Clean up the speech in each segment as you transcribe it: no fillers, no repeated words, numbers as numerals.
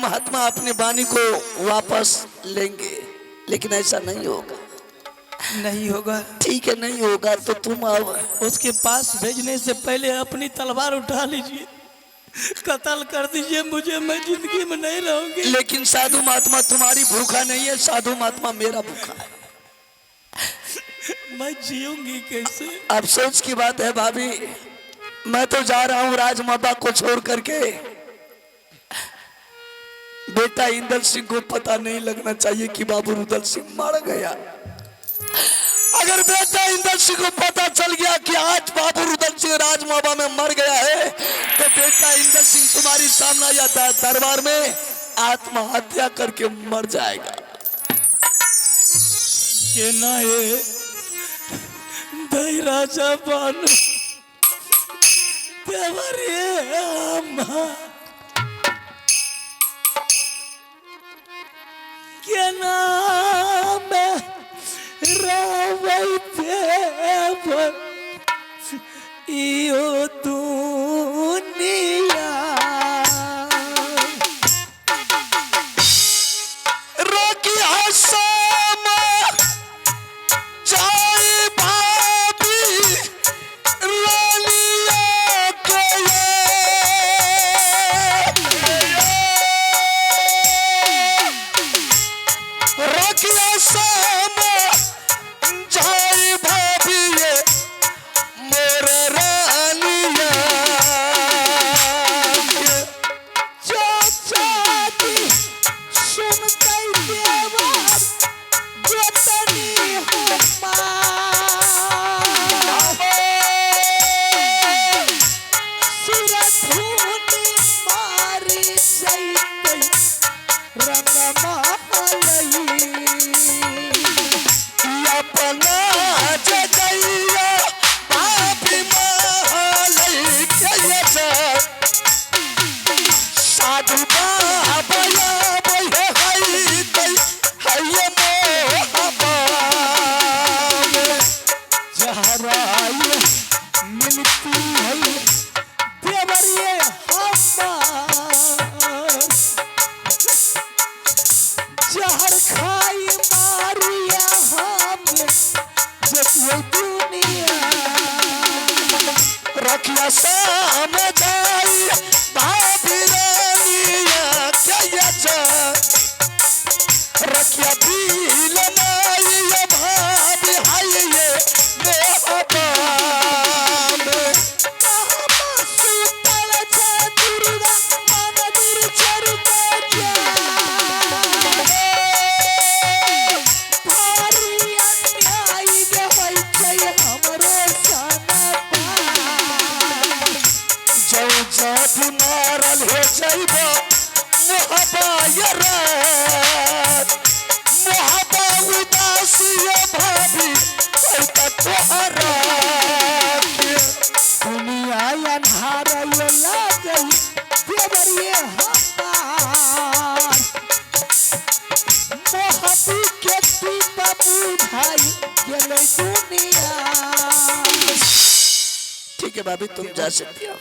महात्मा अपनी वाणी को वापस लेंगे, लेकिन ऐसा नहीं होगा। नहीं होगा। ठीक है, नहीं होगा तो तुम आओ। उसके पास भेजने से पहले अपनी तलवार उठा लीजिए, कत्ल कर दीजिए मुझे, मैं जिंदगी में नहीं रहूंगी। लेकिन साधु महात्मा तुम्हारी भूखा नहीं है, साधु महात्मा मेरा भूखा है। मैं जीऊंगी कैसे? अफसोस की बात है भाभी, मैं तो जा रहा हूँ राजमाता को छोड़ करके। बेटा इंदल सिंह को पता नहीं लगना चाहिए कि बाबू रुदल सिंह मर गया। अगर बेटा इंदल सिंह को पता चल गया कि आज बाबू रुदल सिंह राजमाबा में मर गया है, तो बेटा इंदल सिंह तुम्हारी सामने या दरबार में आत्महत्या करके मर जाएगा। के ना ये दई राजा बानु देवरे अम्मा के नाम रावई देवर इयो दुनिया रोकी हसम जाए भाभी रानिया के रोकी हसम जाए भाभी मोर रानिया रखिया साम जाई भाभी रानिया क्या जा रखिया भील माई भाभी हाय ये मोहब्बत मारल हो जाइबो मोहब्बा मोहब्बा उदासिया भाभी ऐता तोहरा दुनिया अन्हार लागई देवरिए हमार मोहब्बी के पीता बुझाई गेलै दुनिया। ठीक है भाभी, तुम जा सकती हो,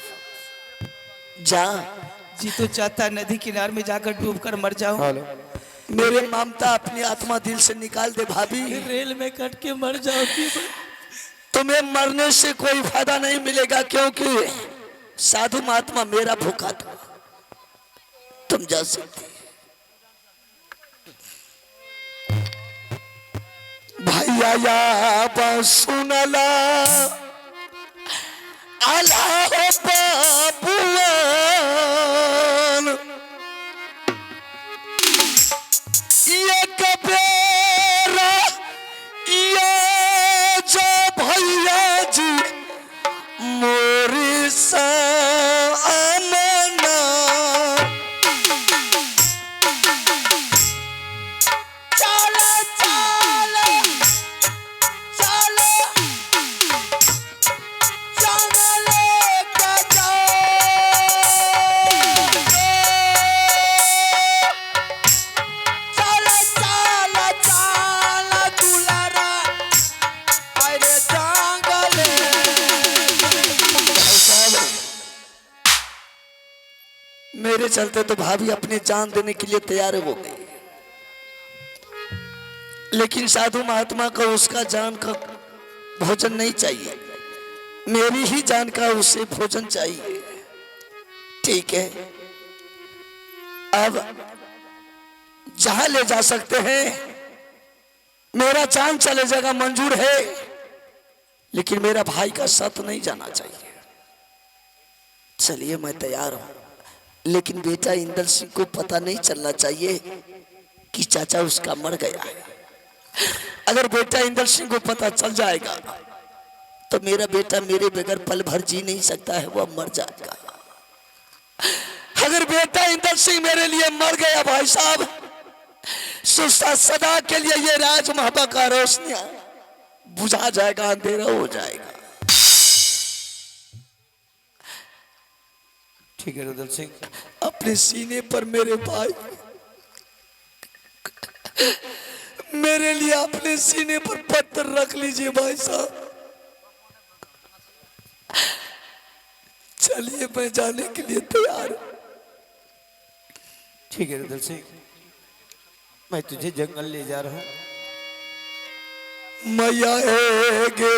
जा। जी तो चाहता नदी किनारे में जाकर डूब कर मर जाऊं। मेरे ममता अपनी आत्मा दिल से निकाल दे भाभी। रेल में कट के मर जाऊंगी। तुम्हें मरने से कोई फायदा नहीं मिलेगा, क्योंकि साधु महात्मा मेरा भूखा था। तुम जा सकती। भैया या सुनला अल्लाह बाबुआन ये कबेरा ये जो भैया जी मोरी सामना चलो चलो चलो चलो चलते तो भाभी अपनी जान देने के लिए तैयार हो गई, लेकिन साधु महात्मा को उसका जान का भोजन नहीं चाहिए, मेरी ही जान का उसे भोजन चाहिए। ठीक है, अब जहां ले जा सकते हैं, मेरा जान चले जाएगा मंजूर है, लेकिन मेरा भाई का साथ नहीं जाना चाहिए। चलिए मैं तैयार हूं, लेकिन बेटा इंदल सिंह को पता नहीं चलना चाहिए कि चाचा उसका मर गया है। अगर बेटा इंदल सिंह को पता चल जाएगा तो मेरा बेटा मेरे बगैर पल भर जी नहीं सकता है, वह मर जाएगा। अगर बेटा इंदल सिंह मेरे लिए मर गया भाई साहब, सदा के लिए ये राज महबा का रोशनियां बुझा जाएगा, अंधेरा हो जाएगा। ठीक है रुदल सिंह, अपने सीने पर मेरे भाई, मेरे लिए अपने सीने पर पत्थर रख लीजिए भाई साहब। चलिए मैं जाने के लिए तैयार हूं। ठीक है रुदल सिंह, मैं तुझे जंगल ले जा रहा हूं। मैया गे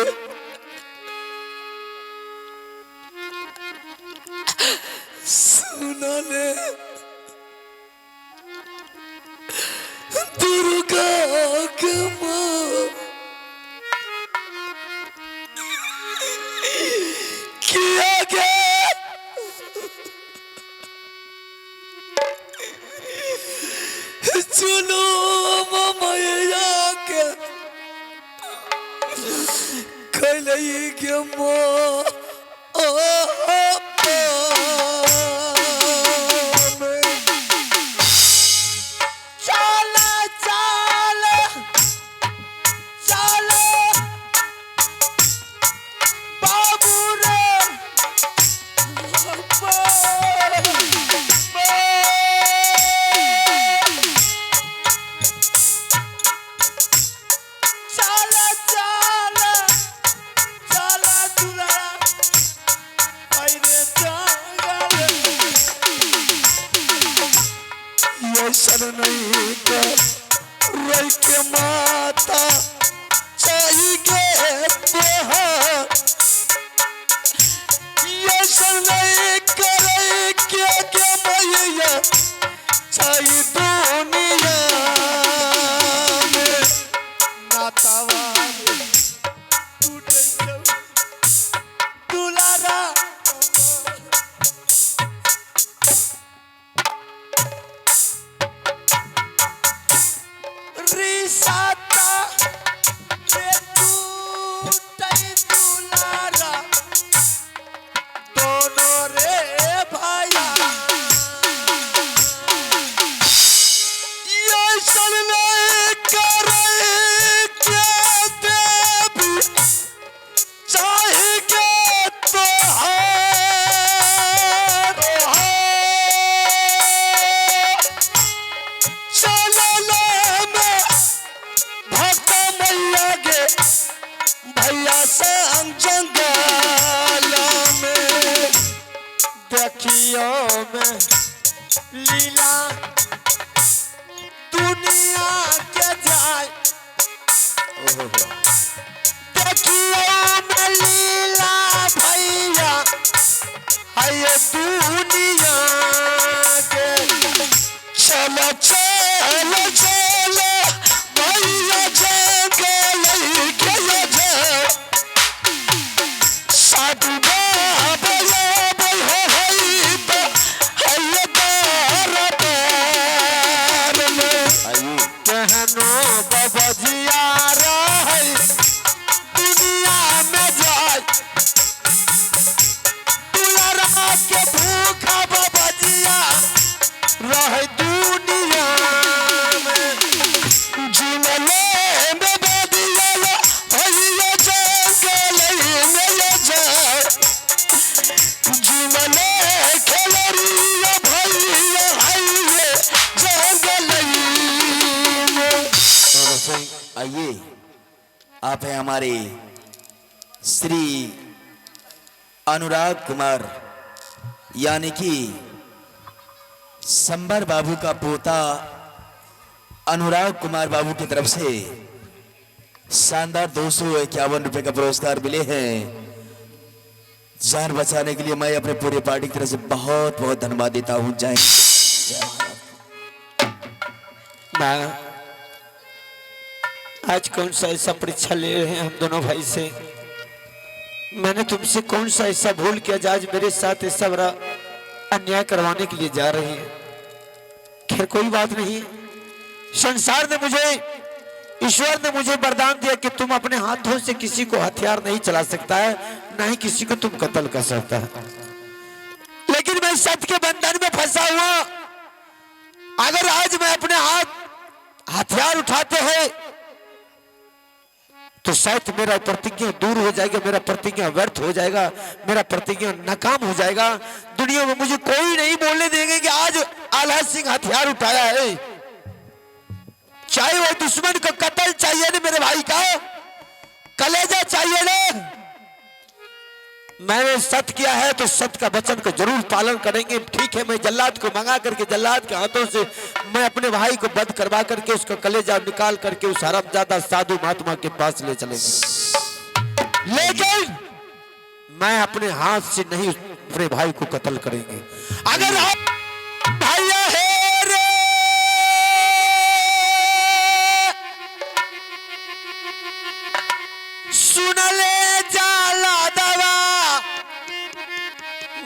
सुना ले दुर्गा के मां किया गया चलो मैया के कलई के मां नहीं कर रही के माता चाहिए तोहार, ये सब नहीं करे क्या मैया चाहिए दुनिया में नातावा दुलारा लीला दुनिया के जाए देखियो में लीला भैया है दुनिया के। चलो चलो चलो भैया जंगल के जाए साधु आइए, आप हैं हमारे श्री अनुराग कुमार, यानी कि संबर बाबू का पोता अनुराग कुमार बाबू की तरफ से शानदार 251 रुपए का पुरस्कार मिले हैं। जान बचाने के लिए मैं अपने पूरे पार्टी की तरफ से बहुत बहुत धन्यवाद देता हूं। जय माँ, आज कौन सा ऐसा परीक्षा ले रहे हैं हम दोनों भाई से? मैंने तुमसे कौन सा ऐसा भूल किया जो आज मेरे साथ ऐसा बड़ा अन्याय करवाने के लिए जा रहे हैं? खैर कोई बात नहीं, संसार ने मुझे, ईश्वर ने मुझे वरदान दिया कि तुम अपने हाथों से किसी को हथियार नहीं चला सकता है, ना ही किसी को तुम कत्ल कर सकता है। लेकिन मैं सत्य के बंधन में फंसा हुआ। अगर आज मैं अपने हाथ हथियार उठाते हैं तो शायद मेरा प्रतिज्ञा दूर हो जाएगा, मेरा प्रतिज्ञा व्यर्थ हो जाएगा, मेरा प्रतिज्ञा नाकाम हो जाएगा। दुनिया में मुझे कोई नहीं बोलने देंगे कि आज आल्हा सिंह हथियार उठाया है। चाहे वो दुश्मन को कत्ल चाहिए ना, मेरे भाई का कलेजा चाहिए ना। मैंने सत्य किया है तो सत्य का वचन का जरूर पालन करेंगे। ठीक है, मैं जल्लाद को मंगा करके जल्लाद के हाथों से मैं अपने भाई को वध करवा करके उसका कलेजा निकाल करके उस हरामजादा साधु महात्मा के पास ले चलेंगे। लेकिन मैं अपने हाथ से नहीं अपने भाई को कत्ल करेंगे। अगर आप भैया है रे, सुन ले जाला दवा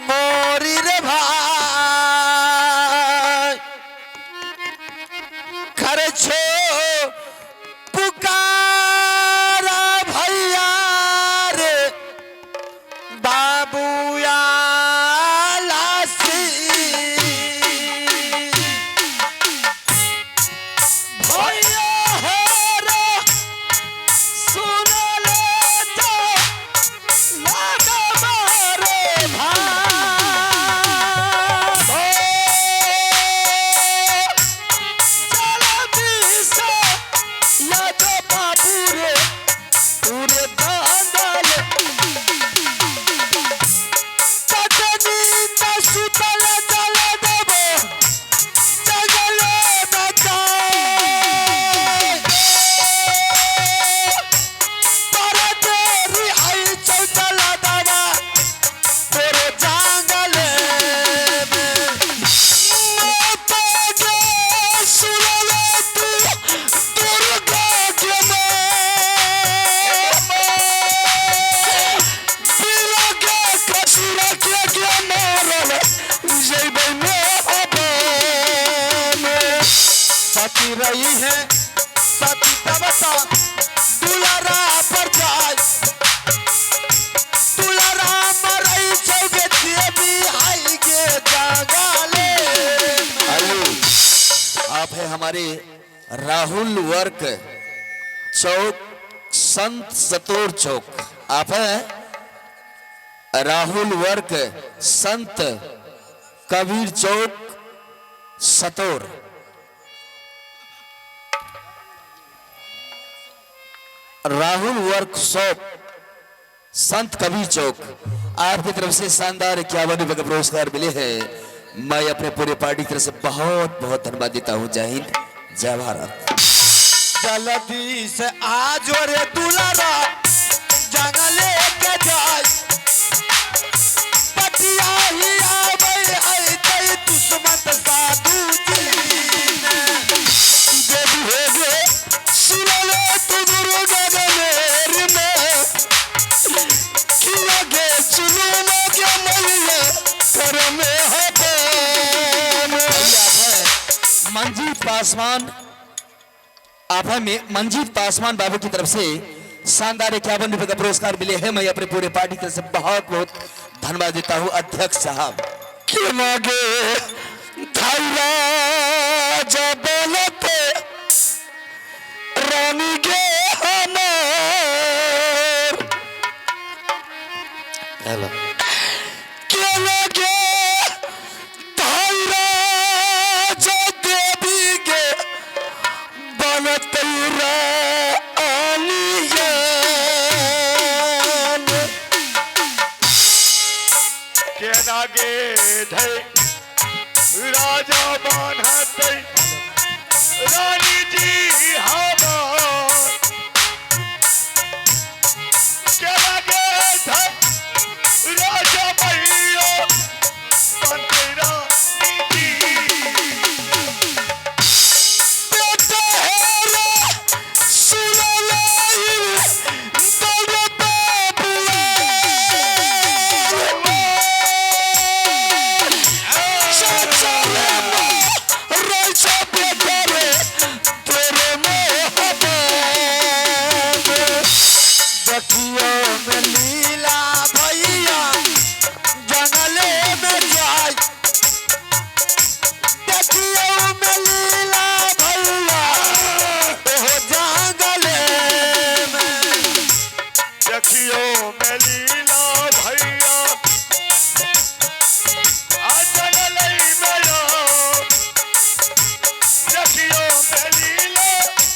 मोरी रे भाई, खर्चो पुकारा भैया रे बाबूया लासी, भैया है रे सुन ले तो लागा मारे भाई, चला दिशा याद बाबू रे पूरे दांगल, कटनी न सुतल जल देबो जगल न जाए, पर तेरी आई चौचल दवा तेरे जंगल में, मत गे सुन ले तू दुर्गा के दिलगे कसुर के मारल जैबे में सती रही है सती तबता दुलारा पर जाए, दुलारा मरई चौके देवी आई के जंगले। आप है हमारे राहुल वर्क चौक, संत सतोर चौक। आप है राहुल वर्क संत कबीर चौक सतोर। राहुल वर्कशॉप संत कबीर चौक, आपकी तरफ से शानदार 51 रुपए का पुरस्कार मिले हैं। मैं अपने पूरे पार्टी की तरफ से बहुत बहुत धन्यवाद देता हूँ। जय हिंद, जय भारत। जल्दी से आज रे दुलारा जंगले के जाए, पटिया ही आवे आई तई दुश्मन साधु जी ने, देवी हो गे सुन ले तू गुरु गगनेर में, किया गे सुनो ना क्या मलिए कर में हटे मंजीत पासवान, आप है मंजीत पासवान बाबू की तरफ से शानदार 51 रुपए का पुरस्कार मिले हैं। मैं अपने पूरे पार्टी की तरफ से बहुत बहुत धन्यवाद देता हूँ। अध्यक्ष साहब के मागे धारा जबलते रानी के हमार के लगे धारा जो देवी के बनते रानियन, के लागे धै राजा मानते रानी जी हमार क्या लगे था राजा भैया बनते रानी जी बेटा हेरा सुनो लाई बड़े बाबुआ चाचा रे रोइसा बेटा रे तेरे मोहब्बत देखियो में लीला भैया जंगले में जाय देखियो में लीला भैया ओहो जंगले में देखियो मैं लीला भैया आजल लई मेरा देखियो मैं लीला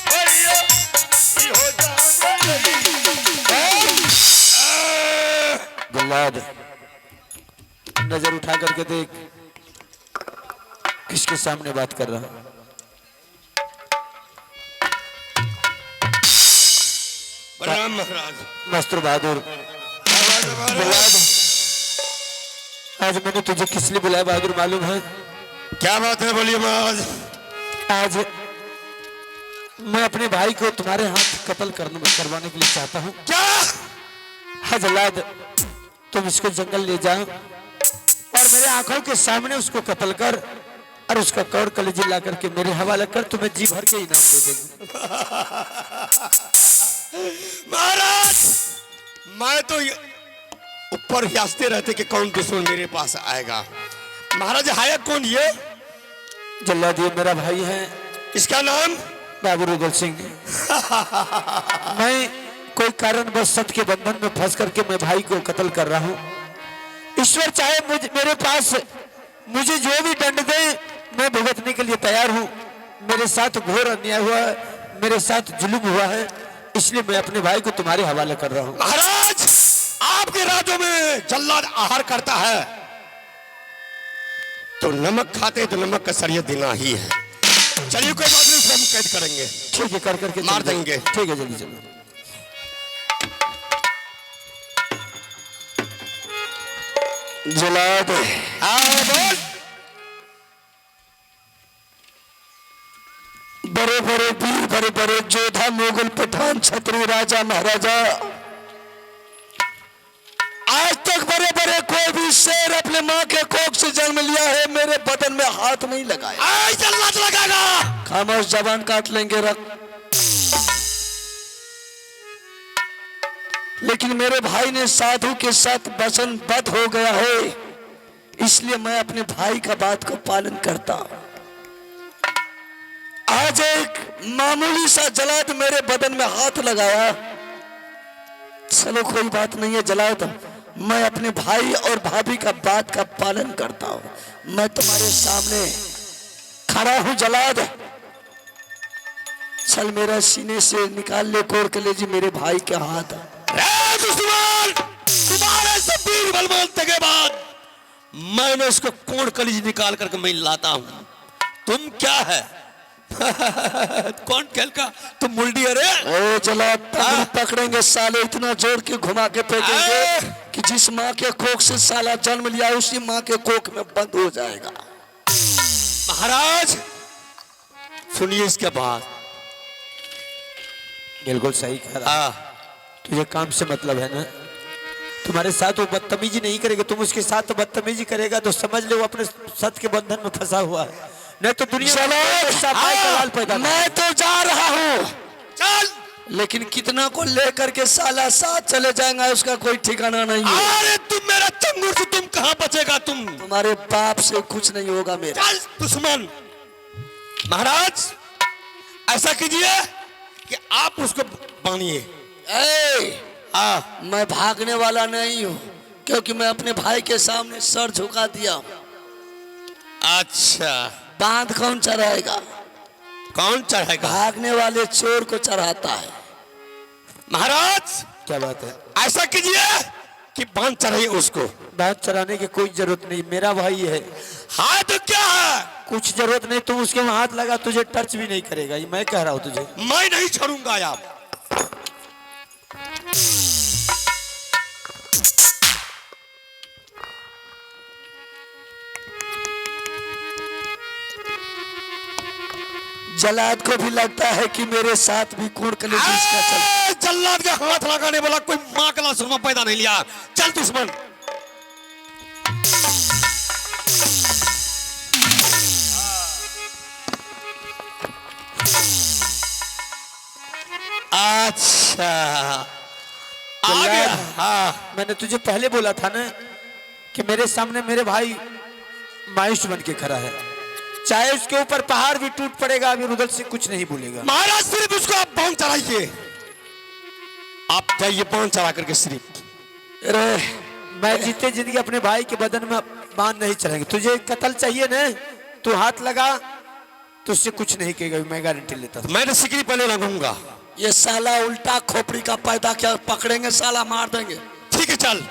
भैया इहो जान गुल्लाद नजर उठा करके देख किसके सामने बात कर रहा हूं। प्रणाम महाराज मास्टर बहादुर गुल्लाद आज मैंने तुझे किस लिए बुलाया बहादुर मालूम है? क्या बात है बोलिए महाराज आज मैं अपने भाई को तुम्हारे हाथ कत्ल करवाने के लिए चाहता हूँ। क्या हाँ जल्लाद तुम इसको जंगल ले जाओ और मेरे आंखों के सामने उसको कत्ल कर और उसका कौर कलेजी ला करके मेरे हवाले कर, तुम्हें जी भर के इनाम दे देंगे। महाराज मैं तो ऊपर हंसते रहते कि कौन दुश्मन मेरे पास आएगा। महाराज है कौन ये? जल्लाद ये मेरा भाई है, इसका नाम बाबू रुदल सिंह। मैं कोई कारण बस सत्य के बंधन में फंस करके मैं भाई को कत्ल कर रहा हूँ। ईश्वर चाहे मेरे पास मुझे जो भी दंड दे मैं भुगतने के लिए तैयार हूँ। मेरे साथ घोर अन्याय हुआ है, मेरे साथ जुल्म हुआ है, इसलिए मैं अपने भाई को तुम्हारे हवाले कर रहा हूँ। महाराज आपके राज्यों में जल्लाद आहार करता है तो नमक खाते तो नमक का शरीयत देना ही है। चलिए कोई बात नहीं, उसे हम कैद करेंगे। ठीक है कर करके मार चल जाओ। देंगे। ठीक है जल्दी चलो। जलाद बोल बड़े बड़े वीर बड़े बड़े योद्धा मुगल पठान छत्री राजा महाराजा आज तक बड़े बड़े कोई भी शेर अपने माँ के कोख से जन्म लिया है मेरे बदन में हाथ नहीं लगाया। आज जल्लाद लगाएगा। खामोश जबान काट लेंगे रख। लेकिन मेरे भाई ने साधु के साथ वचनबद्ध हो गया है, इसलिए मैं अपने भाई का बात को पालन करता हूं। आज एक मामूली सा जलाद मेरे बदन में हाथ लगाया, चलो कोई बात नहीं है जलाद, मैं अपने भाई और भाभी का बात का पालन करता हूं। मैं तुम्हारे सामने खड़ा हूं जलाद, चल मेरा सीने से निकाल ले कोर कलेजी मेरे भाई के हाथ। दुश्मन तुम्हारे सब वीर बलवंत के बाद मैंने उसको कोण कलीज निकाल करके मैं लाता हूं। तुम क्या है? कौन खेल का तुम मुल्डी? अरे ओ जला पकड़ेंगे साले, इतना जोर के घुमा के फेंकेंगे कि जिस माँ के कोख से साला जन्म लिया उसी माँ के कोख में बंद हो जाएगा। महाराज सुनिए इसके बाद। बिल्कुल सही कह रहा। तुझे काम से मतलब है ना, तुम्हारे साथ वो बदतमीजी नहीं करेगा, तुम उसके साथ तो बदतमीजी करेगा तो समझ ले वो अपने सत्य के बंधन में फंसा हुआ है, नहीं तो दुनिया में पैदा। मैं तो जा रहा हूँ, चल। लेकिन कितना को लेकर के साला साथ चले जाएगा उसका कोई ठिकाना नहीं है। अरे तुम मेरा चंगुर से तुम कहाँ बचेगा? तुम तुम्हारे बाप से कुछ नहीं होगा मेरा। चल दुश्मन। महाराज ऐसा कीजिए कि आप उसको बांधिए। मैं भागने वाला नहीं हूँ, क्योंकि मैं अपने भाई के सामने सर झुका दिया हूँ। अच्छा बांध कौन चढ़ाएगा? कौन चढ़ाएगा? भागने वाले चोर को चढ़ाता है। महाराज क्या बात है? ऐसा कीजिए कि बांध चढ़ाइए उसको? बात चलाने की कोई जरूरत नहीं, मेरा भाई है। हाँ तो क्या है? कुछ जरूरत नहीं, तुम उसके वहां हाथ लगा, तुझे टच भी नहीं करेगा, ये मैं कह रहा हूं तुझे। मैं नहीं छोड़ूंगा यार। जल्लाद को भी लगता है कि मेरे साथ भी कोण कलेजी इसका चल। जल्लाद के हाथ लगाने वाला कोई माँ का सुरमा पैदा नहीं लिया। चल दुश्मन। अच्छा आ गया। हाँ मैंने तुझे पहले बोला था ना कि मेरे सामने मेरे भाई मायूस बन के खड़ा है, चाहे उसके ऊपर पहाड़ भी टूट पड़ेगा, अभी रुदल सिंह कुछ नहीं बोलेगा। महाराज सिर्फ उसको आप बांध चढ़ाइए, आप जाइए बांध चढ़ा करके सिर्फ। अरे मैं जीते जिंदगी अपने भाई के बदन में बांध नहीं चढ़ेंगे। तुझे कत्ल चाहिए ना, तू हाथ लगा, तुझसे कुछ नहीं कहेगा, मैं गारंटी लेता हूं। मैं तो सिकरी पहले लगाऊंगा। ये साला उल्टा खोपड़ी का पैदा क्या, पकड़ेंगे साला मार देंगे। ठीक है चल।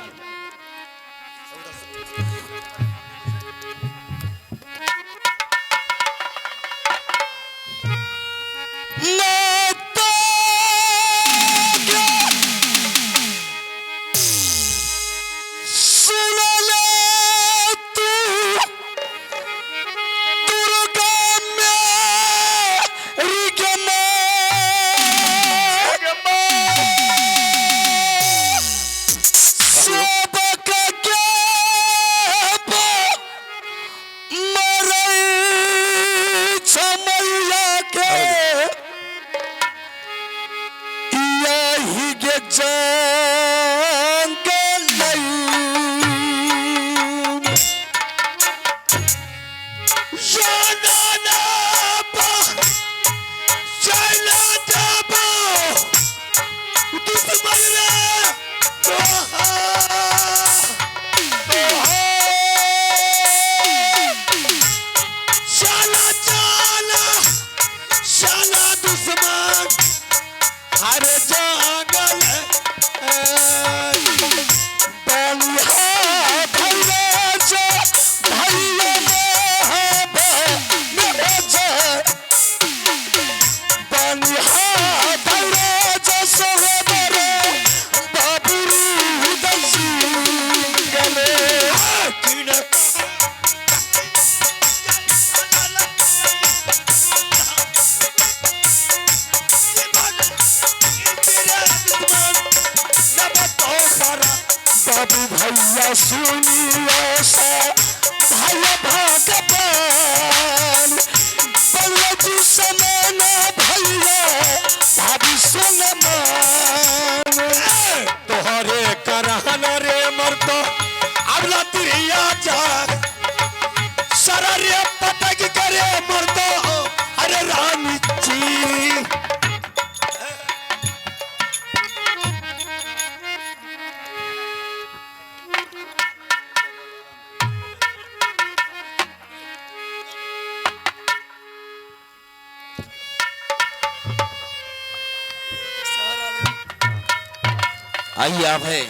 आइए आप है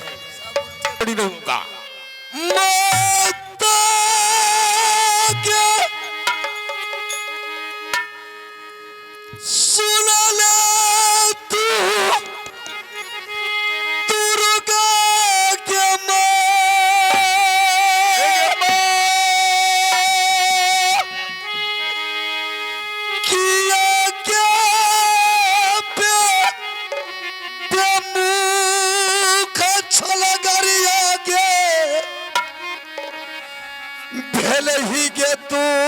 बड़ी रहूंगा। ही के तू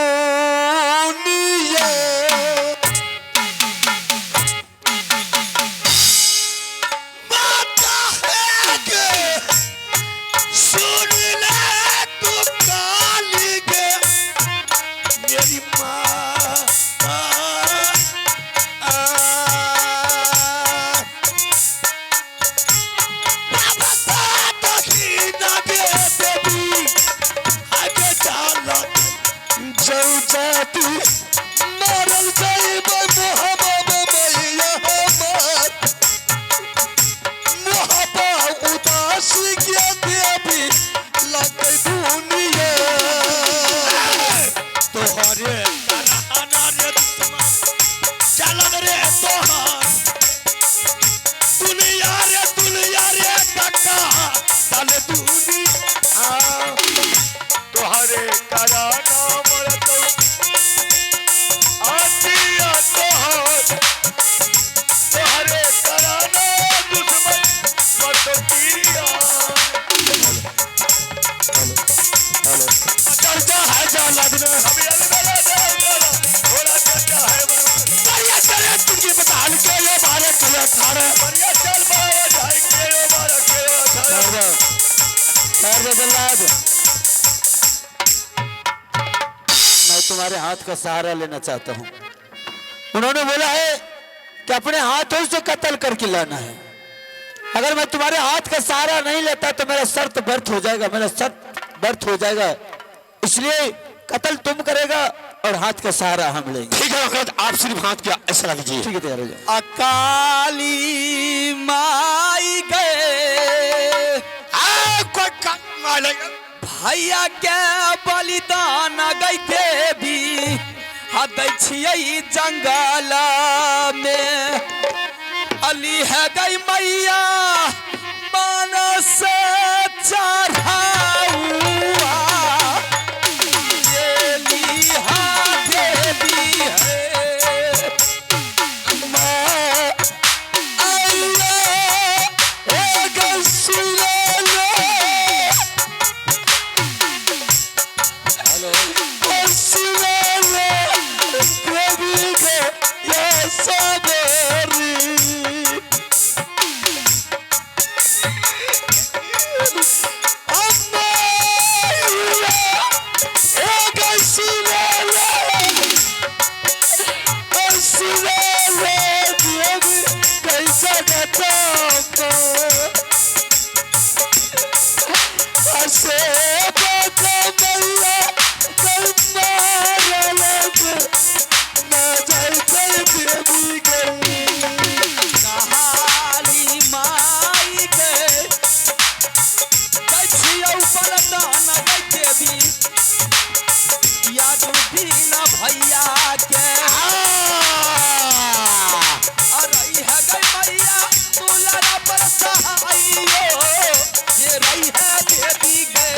अठारह बढ़िया चल पाए ढाई के ओ बारह के ओ अठारह। ठहर जा जल्लाद, मैं तुम्हारे हाथ का सहारा लेना चाहता हूँ। उन्होंने बोला है कि अपने हाथों से कत्ल करके लाना है। अगर मैं तुम्हारे हाथ का सहारा नहीं लेता तो मेरा शर्त व्यर्थ हो जाएगा, मेरा शर्त व्यर्थ हो जाएगा। इसलिए कत्ल तुम करेगा और हाथ का सहारा हम लेंगे। ठीक है वक्त आप सिर्फ हाथ क्या ऐसा लीजिए। ठीक है, तैयार हो जाओ। अकाली माई गए कोई काम मालेगा भैया के बलिदान गई के भी हदै छियै जंगल में अली है गई मैया मानस चढ़ाउआ ये लिहा देवी है माँ अल्लाह ए गसुले भैया के अरे है गई मैया तुलरा पर सहाइयो ये रही है देवी गे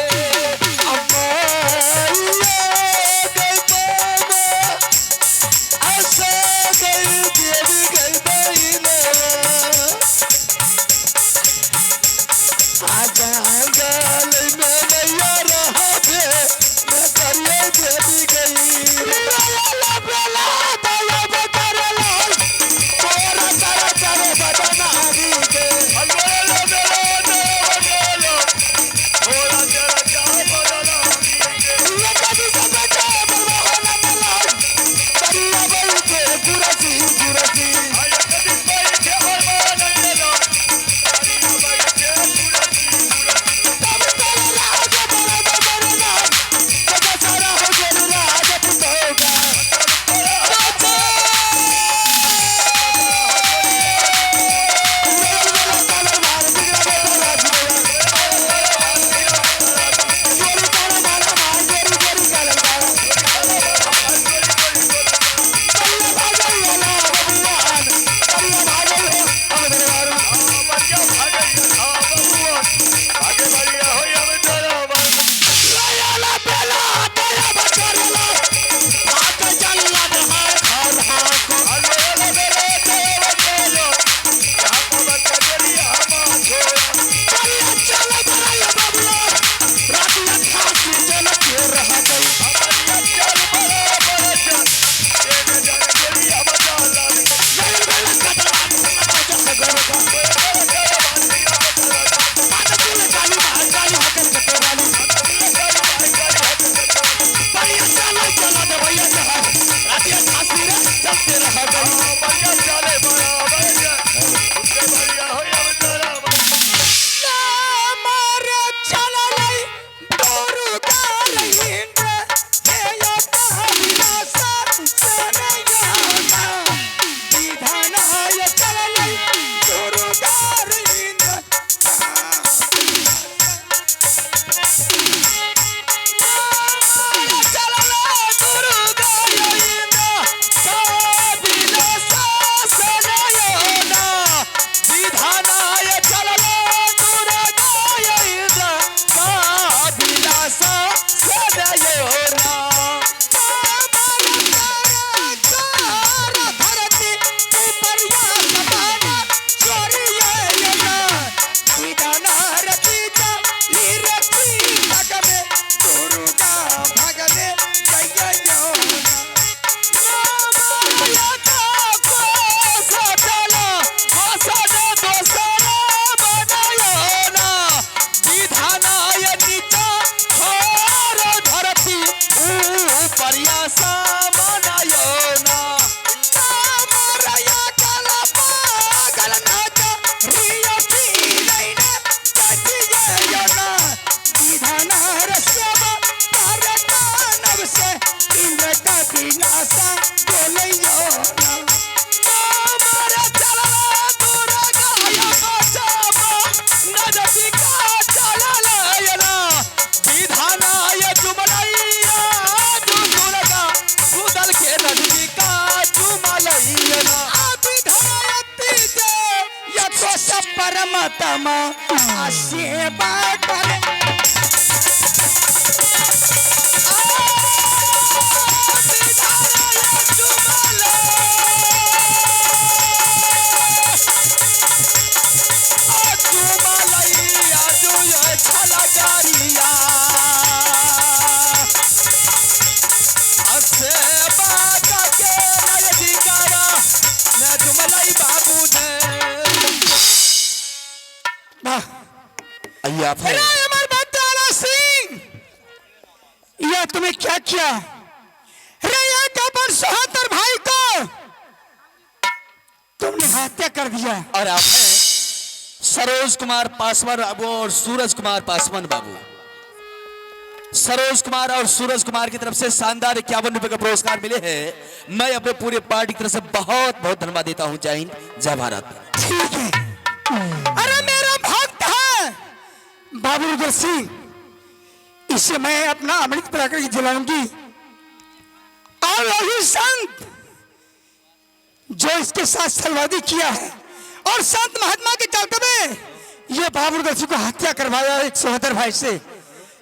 परमात्मा सेवा करे आइए आप हैं। यह तुम्हें क्या किया? सुहातर भाई को तुमने हत्या कर दिया। और आप हैं सरोज कुमार पासवान बाबू और सूरज कुमार पासवान बाबू। सरोज कुमार और सूरज कुमार की तरफ से शानदार 51 रुपए का पुरस्कार मिले हैं। मैं अपने पूरे पार्टी की तरफ से बहुत बहुत धन्यवाद देता हूं। जय हिंद, जय भारत। ठीक है। अरे मेरा भक्त है बाबू रुदल सिंह, इसे मैं अपना अमृत पिलाकर के जलाऊंगी और वही संत जो इसके साथ सलवादी किया है और संत महात्मा के चलते हुए ये बाबू रुदल सिंह को हत्या करवाया एक सहोदर भाई से,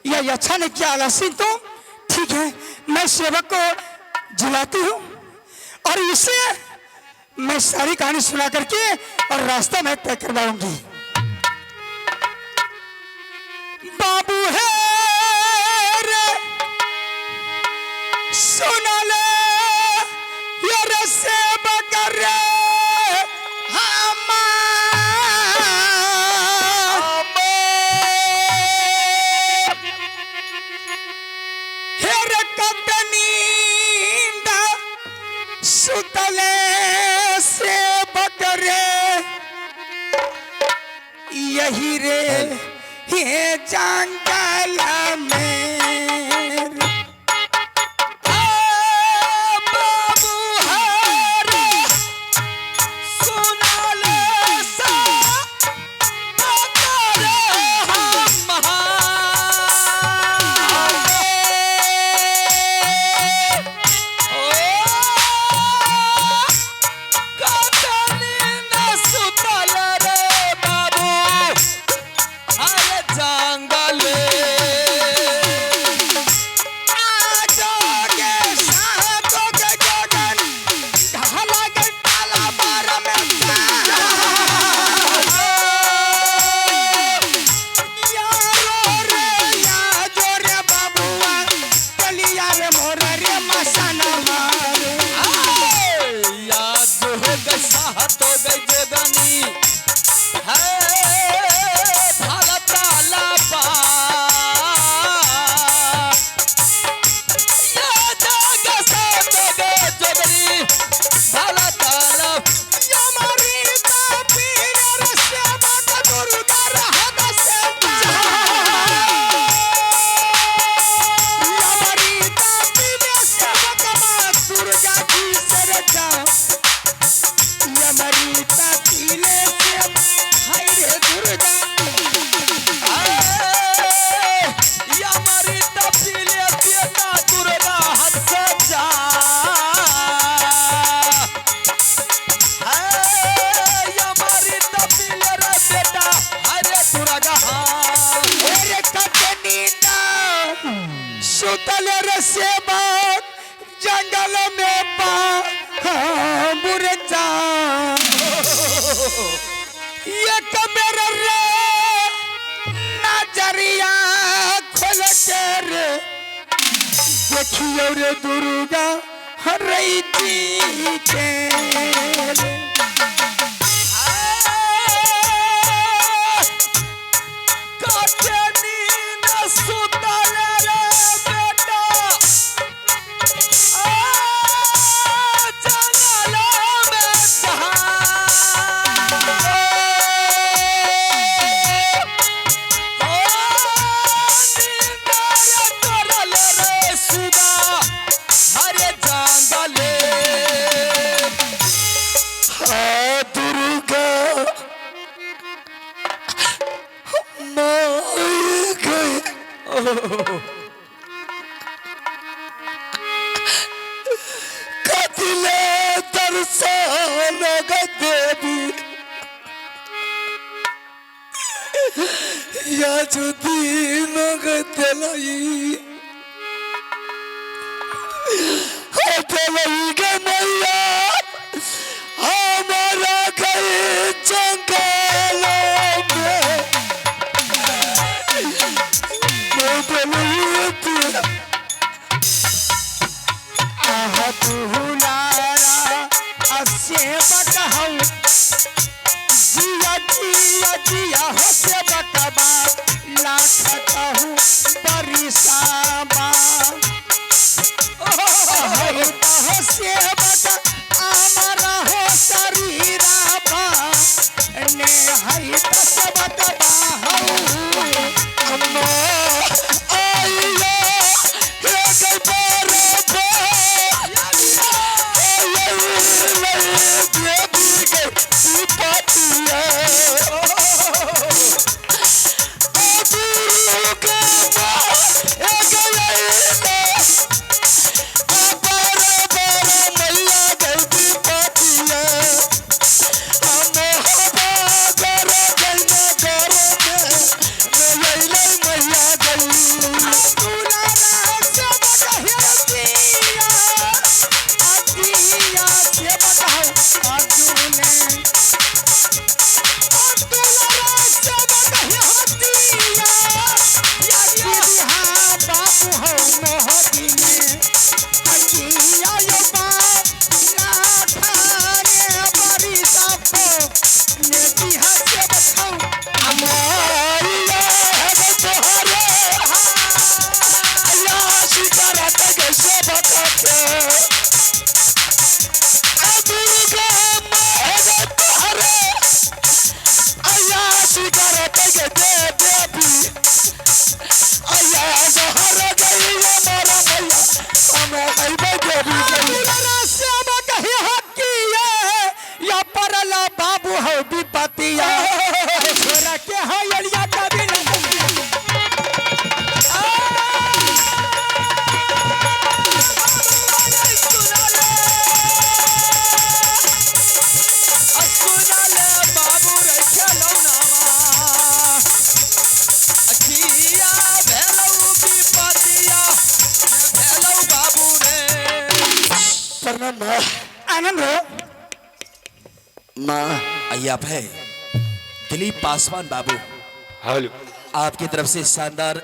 यह अच्छा नहीं किया आला सिंह तो। ठीक है, मैं सेवक को जलाती हूँ और इसे मैं सारी कहानी सुना करके और रास्ता में तय करवाऊंगी। बाबू है रे सुना ले ये रसे बकर सुतले से बकरे यही रे ये जंगल में बाबू हरे सुना ले सा बकरे जंगल में मुर्जा ये कमर रे नजरिया खोल के रे देखियो रे दुर्गा हरई जी के कतिले दर्शन देवी যদি নগতলাই হতলাই গে মাইয়া हमारा गए जंगलों में आह दुलारा असे बटहौ जिया जिया जिया हो से बटबा लाखतहु बरिसाबा हई हो से बट आमरा हो शरीराबा ने हई तस बटबा हौ अम्मा आइया हे गबर बाबू हो विपतिया छोरा के हयलिया कभी न बाबू रे चलो नामा अखिया भेलौ विपतिया भेलौ बाबू रे प्रणाम माँ आनंद हो माँ आइए आप है दिलीप पासवान बाबू हेलो आपकी तरफ से शानदार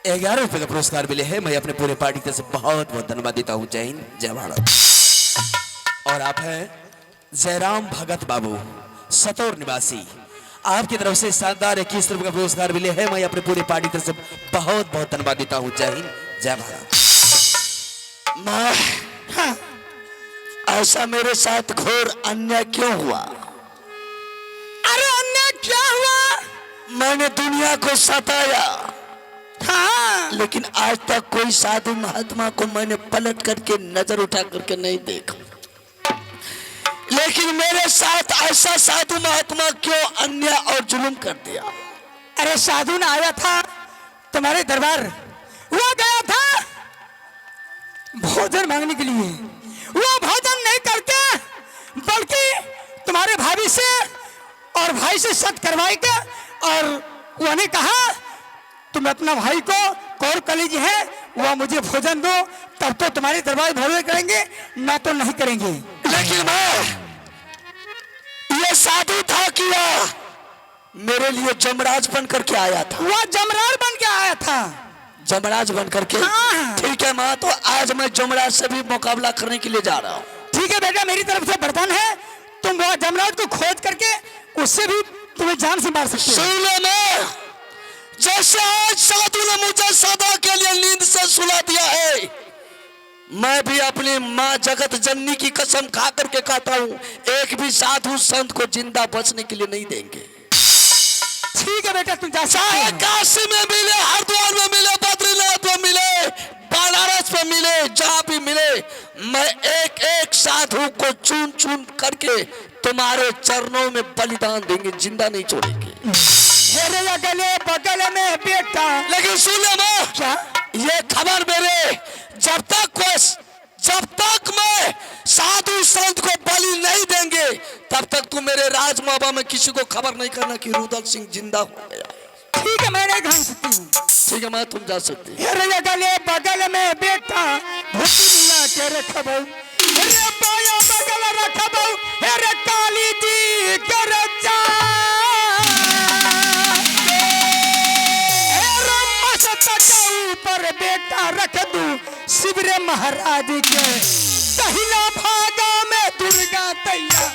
11 रुपए का पुरस्कार मिले हैं। मैं अपने पूरे पार्टी तरफ से बहुत बहुत धन्यवाद देता हूँ। जय हिंद जय भारत। और आप हैं जयराम भगत बाबू सतौर निवासी, आपकी तरफ से शानदार 21 रुपए का पुरस्कार मिले हैं। मैं अपने पूरे पार्टी तरफ से बहुत बहुत धन्यवाद देता हूँ। जय हिंद जय भारत। माँ हाँ, ऐसा मेरे साथ घोर अन्याय क्यों हुआ? अरे अन्य क्या हुआ? मैंने दुनिया को सताया, हाँ लेकिन आज तक कोई साधु महात्मा को मैंने पलट करके नजर उठा करके नहीं देखा। लेकिन मेरे साथ ऐसा साधु महात्मा क्यों अन्याय और जुल्म कर दिया? अरे साधु ने आया था तुम्हारे दरबार, वो गया था भोजन मांगने के लिए। वो भोजन नहीं करके बल्कि तुम्हारे भाभी से और भाई से सत करवाई के, और उन्होंने कहा तुम अपना भाई को कौर कलेजी है वो मुझे भोजन दो, तब तो तुम्हारे दरबार भोजन करेंगे, ना तो नहीं करेंगे। लेकिन मैं ये साधु था किया मेरे लिए जमराज बन करके आया था। वो जमराज बन के आया था। जमराज बन करके? हाँ। ठीक है माँ, तो आज मैं जमराज से भी मुकाबला करने के लिए जा रहा हूँ। ठीक है बेटा, मेरी तरफ से वरदान है, तुम वो जमराज को खोज करके उससे भी तुम्हें जान से मार सकते हो। सुन लो मैं, जैसे आज साधु ने मुझे सदा के लिए नींद से सुला दिया है, मैं भी अपनी माँ जगत जननी की कसम खा करके कहता हूँ, एक भी साधु संत को जिंदा बचने के लिए नहीं देंगे। ठीक है बेटा, तुम जा चाहे काशी में मिले, हरिद्वार में मिले, बद्रीनाथ में मिले, बनारस में मिले, जहाँ भी मिले, मैं एक एक साधु को चुन चुन करके तुम्हारे चरणों में बलिदान देंगे, जिंदा नहीं छोड़ेंगे। मेरे अगले बगल में बेटा। लेकिन सुन ले माँ, क्या? ये खबर मेरे, जब तक मैं साधु संत को बलि नहीं देंगे, तब तक तू मेरे राजमहल में किसी को खबर नहीं करना कि रुदल सिंह जिंदा हो गया। ठीक है मैं नहीं घासती हूँ। ठीक है माँ तुम जा सकती है। हेरे गले बगल में बेटा भुतिया के रखबो, हेरे बाया बगल रखबो, हेरे काली दी के रजा, हेरे मस्तक के ऊपर बेटा रख दूं शिवरे महाराज के, दहिना भागा में दुर्गा तैया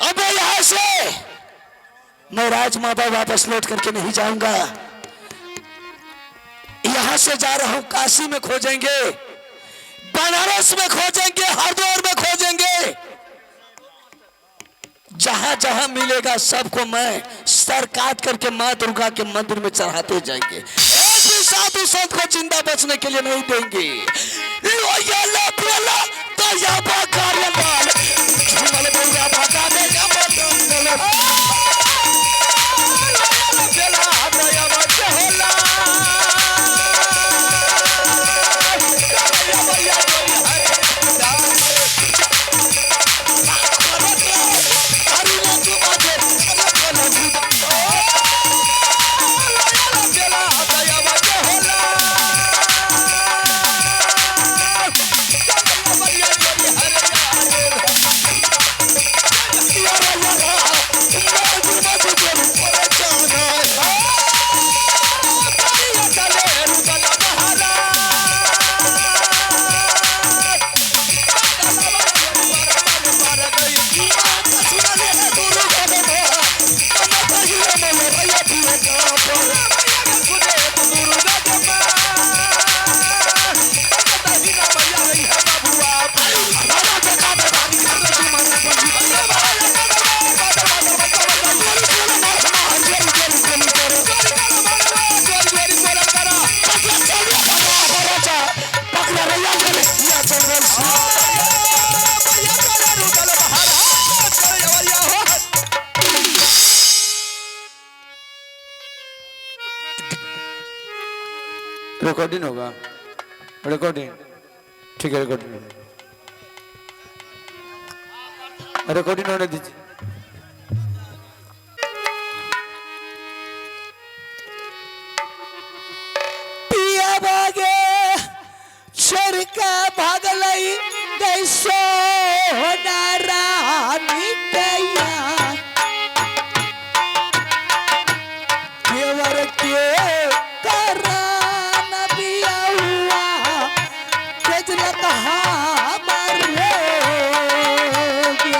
अब यहाँ से मैं राजमाता वापस लौट करके नहीं जाऊंगा। यहाँ से जा रहा हूं, काशी में खोजेंगे, बनारस में खोजेंगे, हरिद्वार में खोजेंगे, जहां जहां मिलेगा सबको मैं सर काट करके मां दुर्गा के मंदिर में चढ़ाते जाएंगे। एक भी साधु संत को जिंदा बचने के लिए नहीं देंगे। रिकॉर्डिंग होगा, रिकॉर्डिंग ठीक है, रिकॉर्डिंग होने दीजिए। पिया भागे छोरका भागलई कैसो नारानी कैया देवर के करान बिया हुआ तेजलक हमारे गे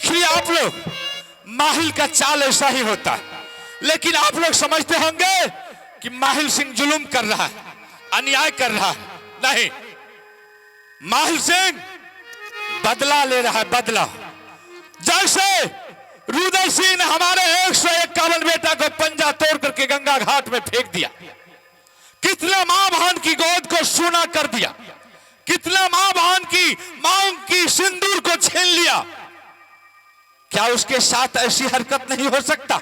देखिए आप लोग, माहिल का चाल ऐसा ही होता है, लेकिन आप लोग समझते होंगे कि माहिल सिंह जुल्म कर रहा है, अन्याय कर रहा है। नहीं, माहिल सिंह बदला ले रहा है, बदला। जैसे रुदल सिंह ने हमारे 151 बेटा को पंजा तोड़ करके गंगा घाट में फेंक दिया, कितना मां बहन की गोद को सूना कर दिया, कितना मां बहन की मांग की सिंदूर को छीन लिया, क्या उसके साथ ऐसी हरकत नहीं हो सकता?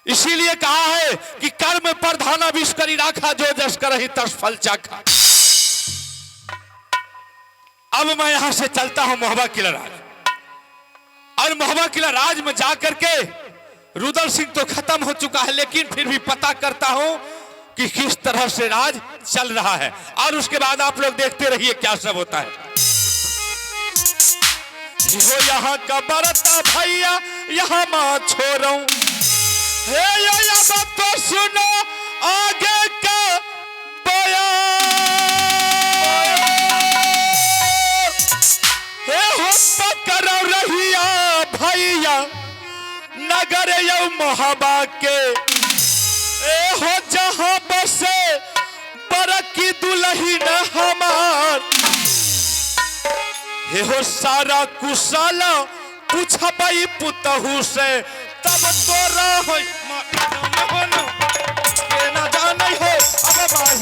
इसीलिए कहा है कि कर्म पर धाना विष करी राखा, जो जस करहि तस फल चाखा। अब मैं यहां से चलता हूं मोहबा किला राज, और मोहबा किला राज में जाकर के रुदल सिंह तो खत्म हो चुका है, लेकिन फिर भी पता करता हूं कि किस तरह से राज चल रहा है, और उसके बाद आप लोग देखते रहिए क्या सब होता है। हो यहाँ का बरता भैया, यहाँ माँ छोड़ू, हे या बात तो सुनो आगे का बयान। हे हो पकड़ो रहिया भैया, नगर यौ मोहबा के, ए हो जहां बसे बरकी दुल्हन हमार। हे हो सारा कुशला पूछबई पुतहू से, तब तोरा हो के ना जाने हो अब बाही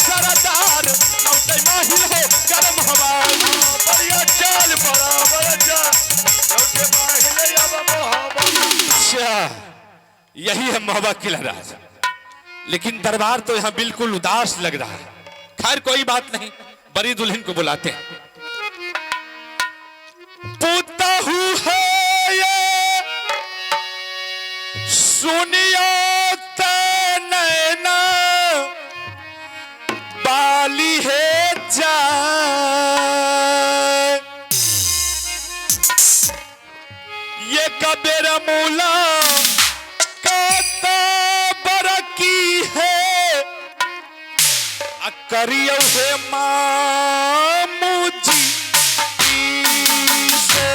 सरदार माहिल हो गर्म हवा, चाल बराबर जा अच्छा, यही है मोहबा किला राज। लेकिन दरबार तो यहां बिल्कुल उदास लग रहा है। खैर कोई बात नहीं, बड़ी दुल्हन को बुलाते हैं। पुतहू है ये सुनियो नैना, बाली है जा ये कबेरा मूला बरकी है, करियो है मामू जी से।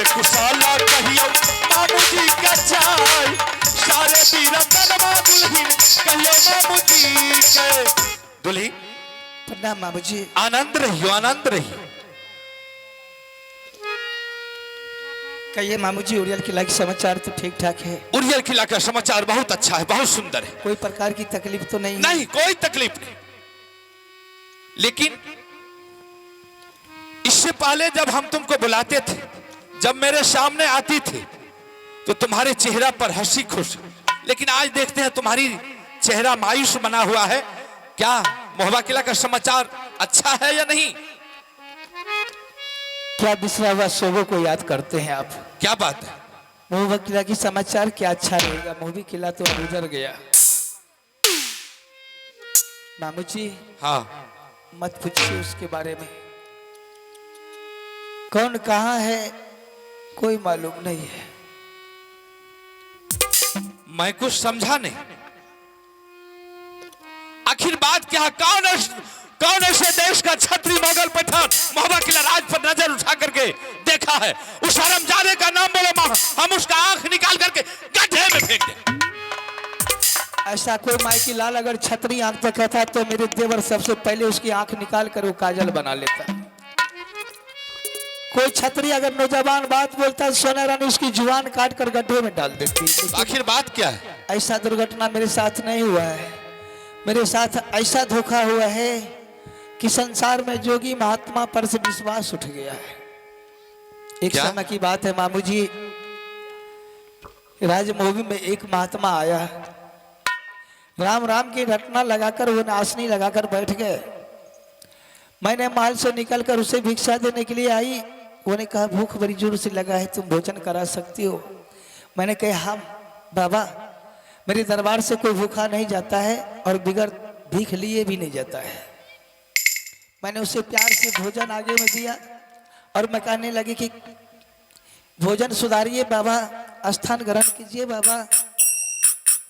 कुशाला कहियो मामू जी का चाय सारे पीरा कदमा दुल्हन कहियो मामू जी के दुल्ही प्रणाम मामू जी। आनंद रहियो आनंद रहियो। कहिए मामू जी, उड़ियल किला के समाचार तो ठीक ठाक है? उड़ियल किला का समाचार बहुत अच्छा है, बहुत सुंदर है। कोई प्रकार की तकलीफ तो नहीं? नहीं, कोई तकलीफ नहीं। लेकिन इससे पहले जब हम तुमको बुलाते थे, जब मेरे सामने आती थी, तो तुम्हारे चेहरा पर हंसी खुश, लेकिन आज देखते हैं तुम्हारी चेहरा मायूस बना हुआ है। क्या महुआ किला का समाचार अच्छा है या नहीं? क्या बिसरा हुआ शोभो को याद करते हैं आप? क्या बात है? महुआ किला की समाचार क्या अच्छा रहेगा? महुआ किला तो अब उजड़ गया। मामू जी हाँ, मत पूछिए उसके बारे में। कौन कहाँ है कोई मालूम नहीं है। मैं कुछ समझा नहीं। आखिर बात क्या है? कौन ऐसे देश का छत्री मोगल पठान महुआ किला राज पर नजर उठा करके देखा है? उस हरामजादे का नाम बोलो, हम उसका आंख निकाल करके गड्ढे में फेंक दें। ऐसा कोई माई लाल अगर छतरी आंख देखा था तो मेरे देवर सबसे पहले उसकी आंख निकाल कर वो काजल बना लेता। कोई छतरी अगर नौजवान बात बोलता है, सोना रानी उसकी जुबान काट कर गड्ढे में डाल देती। आखिर बात क्या है? ऐसा दुर्घटना मेरे साथ नहीं हुआ है। मेरे साथ ऐसा धोखा हुआ है कि संसार में जोगी महात्मा पर से विश्वास उठ गया है। एक क्या? समय की बात है मामू जी, राजमोही में एक महात्मा आया, राम राम की रटना लगाकर वो नाचनी लगाकर बैठ गए। मैंने माल से निकलकर उसे भिक्षा देने के लिए आई। उन्होंने कहा भूख बड़ी जोर से लगा है, तुम भोजन करा सकती हो? मैंने कहा हाँ बाबा, मेरे दरबार से कोई भूखा नहीं जाता है और बिगर भीख लिए भी नहीं जाता है। मैंने उसे प्यार से भोजन आगे में दिया और मैं कहने लगी कि भोजन सुधारिए बाबा, स्थान ग्रहण कीजिए बाबा।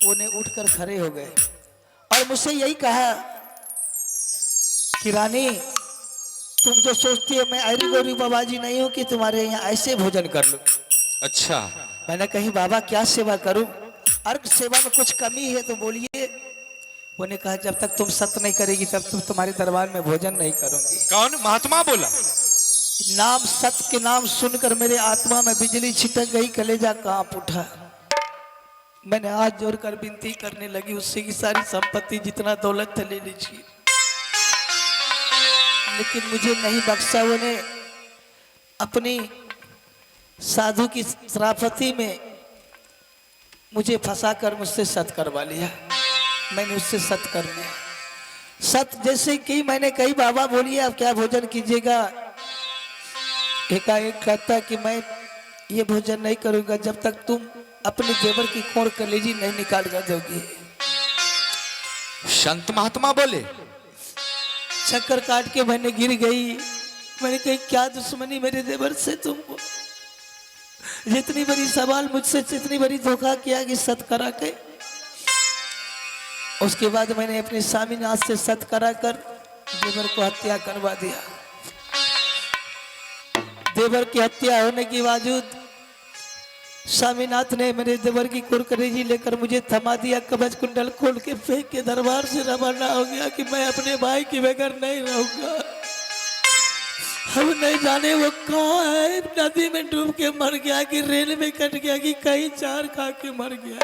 उन्हें उठकर खड़े हो गए और मुझसे यही कहा कि रानी, तुम जो सोचती है मैं अरी गौरी बाबा जी नहीं हूं कि तुम्हारे यहाँ ऐसे भोजन कर लूं। अच्छा, मैंने कही बाबा क्या सेवा करूं? अर्घ सेवा में कुछ कमी है तो बोलिए। उन्होंने कहा जब तक तुम सत्य नहीं करेगी तब तुम तुम्हारे दरबार में भोजन नहीं करूंगी। कौन महात्मा बोला? नाम सत्य के नाम सुनकर मेरे आत्मा में बिजली छिटक गई, कलेजा कांप उठा। मैंने हाथ जोड़कर विनती करने लगी उससे कि सारी संपत्ति जितना दौलत था ले लीजिए, लेकिन मुझे नहीं बख्शा। उन्हें अपनी साधु की शराफती में मुझे फंसाकर मुझसे सत करवा लिया। मैंने उससे सत कर लिया। सत जैसे कि मैंने कही बाबा बोलिए आप क्या भोजन कीजिएगा? एकाएक कहता कि मैं ये भोजन नहीं करूंगा जब तक तुम अपने देवर की कोर कलेजी नहीं निकाल कर दोगी। संत महात्मा बोले? चक्कर काट के मैंने गिर गई। मैंने कही क्या दुश्मनी मेरे देवर से तुमको? जितनी बड़ी सवाल मुझसे जितनी बड़ी धोखा किया कि सत करा के। उसके बाद मैंने अपने स्वामीनाथ से सत करा कर देवर को हत्या करवा दिया। देवर की हत्या होने के बावजूद स्वामीनाथ ने मेरे देवर की कुरकरेजी लेकर मुझे थमा दिया। कवच कुंडल खोल के फेंक के दरबार से रवाना हो गया कि मैं अपने भाई के बगैर नहीं रहूंगा। हम नहीं जाने वो कहाँ है, नदी में डूब के मर गया कि रेल में कट गया कि कहीं चार खा के मर गया,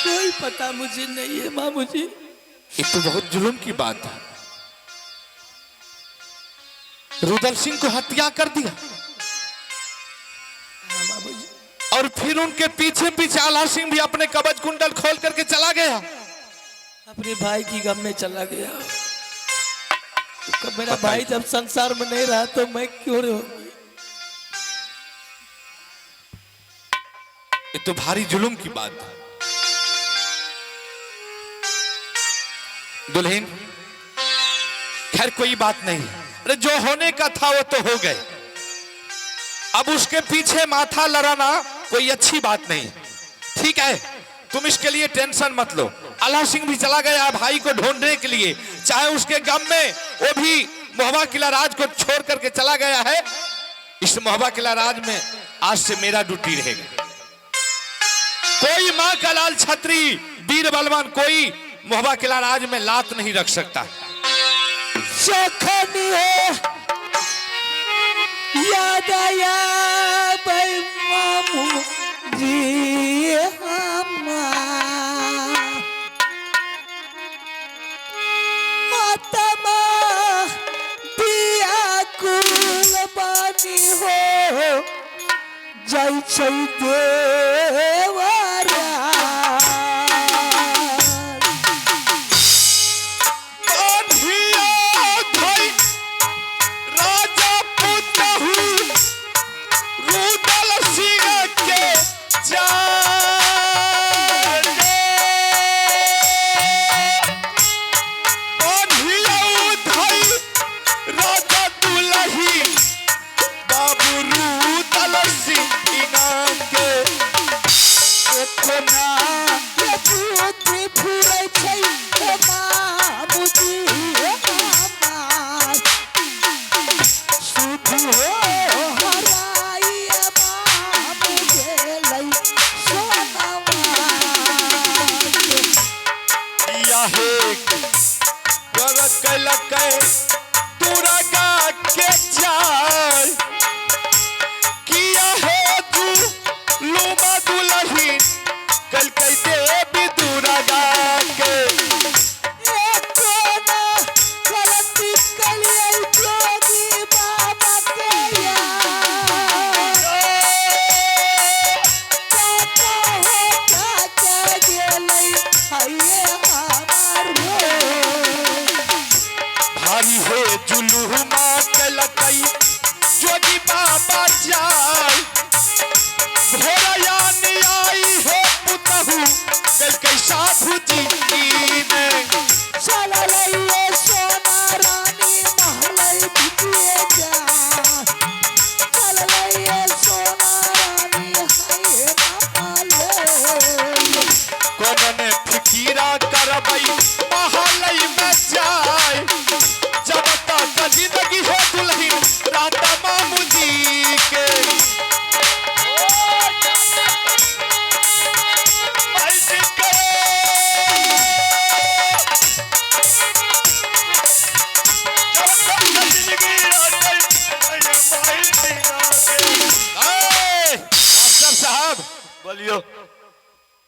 कोई पता मुझे नहीं है मामू जी। ये तो बहुत जुल्म की बात है। रुदल सिंह को हत्या कर दिया मामू जी, और फिर उनके पीछे पीछे आला सिंह भी अपने कवच कुंडल खोल करके चला गया। अपने भाई की गम में चला गया। मेरा भाई जब संसार में नहीं रहा तो मैं क्यों रहूंगी? ये तो भारी जुल्म की बात है। दुल्हन, खैर कोई बात नहीं। अरे जो होने का था वो तो हो गए। अब उसके पीछे माथा लड़ाना कोई अच्छी बात नहीं। ठीक है, तुम इसके लिए टेंशन मत लो। आला सिंह भी चला गया भाई को ढूंढने के लिए, चाहे उसके गम में वो भी महुआ किला राज को छोड़ करके चला गया है। इस महुआ किला राज में आज से मेरा ड्यूटी रहेगा। कोई माँ का लाल छत्री वीर बलवान कोई मोहबा किला राज में लात नहीं रख सकता। याद आया भाई मामू जी आत्मा पिया कुल बानी हो जय जय देवरा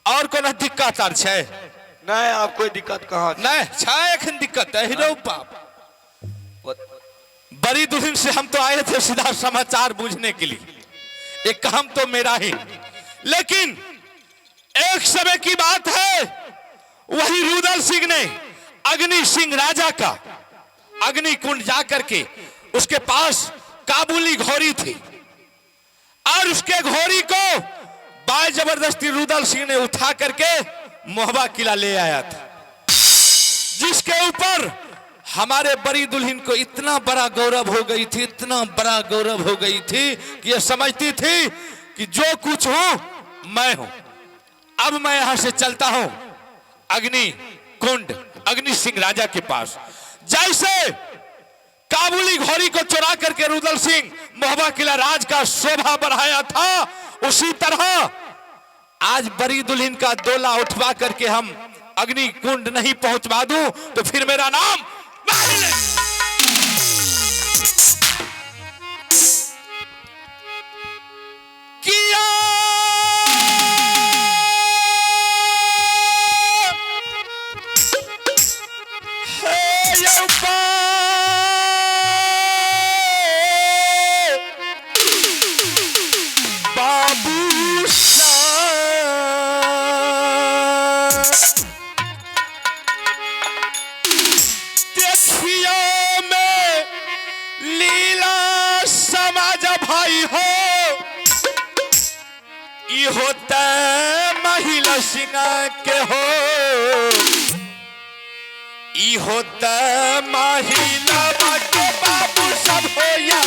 और कोनो दिक्कत आर छे? नहीं, आप कोई दिक्कत कहाँ नहीं छे एखन दिक्कत है हीरो बाप। बड़ी दुल्हन से हम तो आए थे सीधा समाचार पूछने के लिए। एक काम तो मेरा ही, लेकिन एक समय की बात है वही रुदल सिंह ने अग्नि सिंह राजा का अग्नि कुंड जाकर के उसके पास काबुली घोड़ी थी और उसके घोड़ी को बाय जबरदस्ती रुदल सिंह ने उठा करके मोहबा किला ले आया था, जिसके ऊपर हमारे बड़ी दुल्हन को इतना बड़ा गौरव हो गई थी, इतना बड़ा गौरव हो गई थी कि ये समझती थी कि जो कुछ हूं मैं हूं। अब मैं यहां से चलता हूं अग्नि कुंड अग्नि सिंह राजा के पास। जैसे काबुली घोड़ी को चुरा करके रुदल सिंह मोहबा किला राज का शोभा बढ़ाया था, उसी तरह आज बड़ी दुल्हन का डोला उठवा करके हम अग्नि कुंड नहीं पहुंचवा दूं तो फिर मेरा नाम माहिल है। किया होता महिला सिंह के हो, ई होता महिला के बाबू सब हो या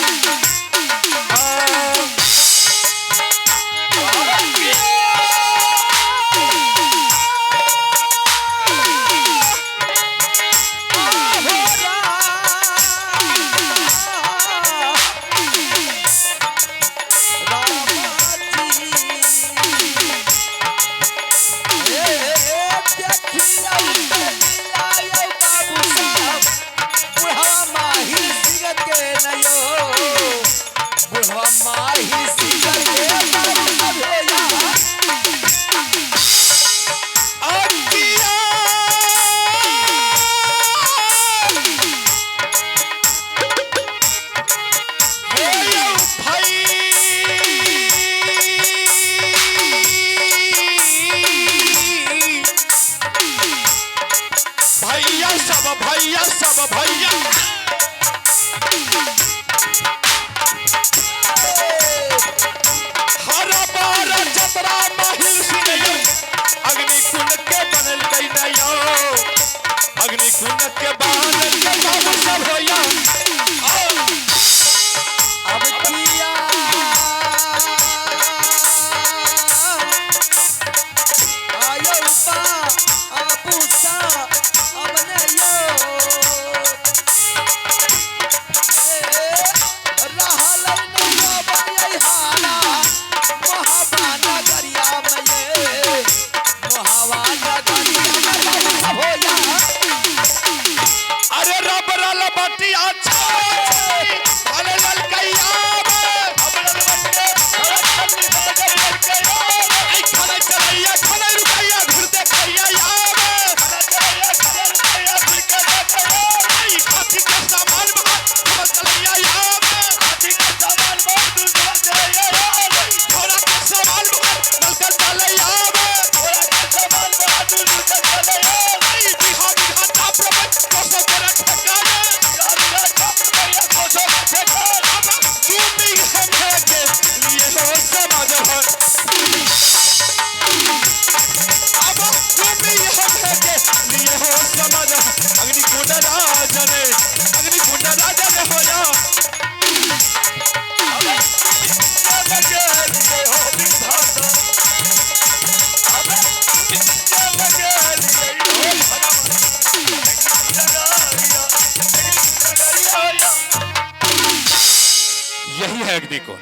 सब भैया हरा बारा जतरा माहिल सिंह अग्नि कुंड के बनल गई नयो अग्नि कुंड के बनल के बाबू सब भैया अब किया आयो बा अपूसा अब नयो रहल नयो बई हाना महाबाना गरिया में महावाना गरिया में हो जा अरे रब रल बटिया भले ललकैया खाना चलैया खाना रुपैया घुर देखैया हाथी के सामान बहुत चलैया हाथी के सामान बहुत घोड़ा के सामान बहुत नलकर चलैया घोड़ा के सामान बहुत नलकर चलैया बिहा बिहा टाप रब कोसो कर ठकाना कोसो ठकाना तुम भी हम है के लिए हो समाज हो अब तुम भी हम है के लिए हो समाज अग्नि कुंड राजने हो जा यही है अग्निकुंड।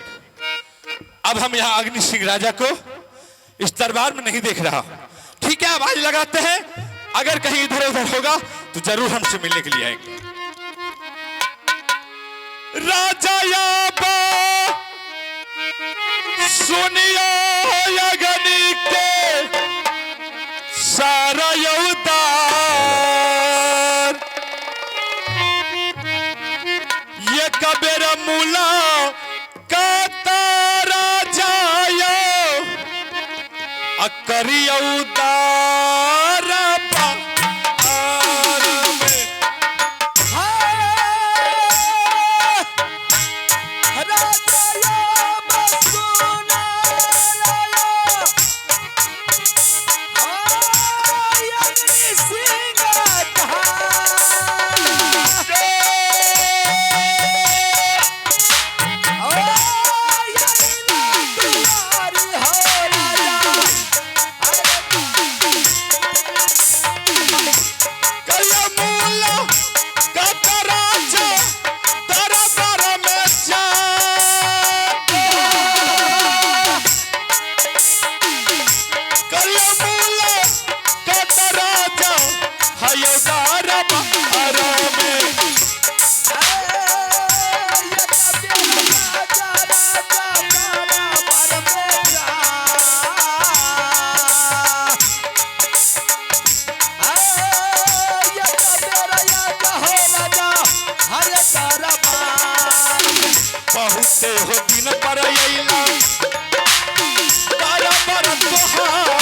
अब हम यहाँ अग्नि सिंह राजा को इस दरबार में नहीं देख रहा हूं। ठीक है, आवाज लगाते हैं, अगर कहीं इधर उधर होगा तो जरूर हमसे मिलने के लिए आएंगे। राजा याबा सुनियो अग्नि के सारा उतार ये कबेर मूला का तारा जायो अकरिया उतारा बहुते हो दिन पर अइला तारा पर तोहार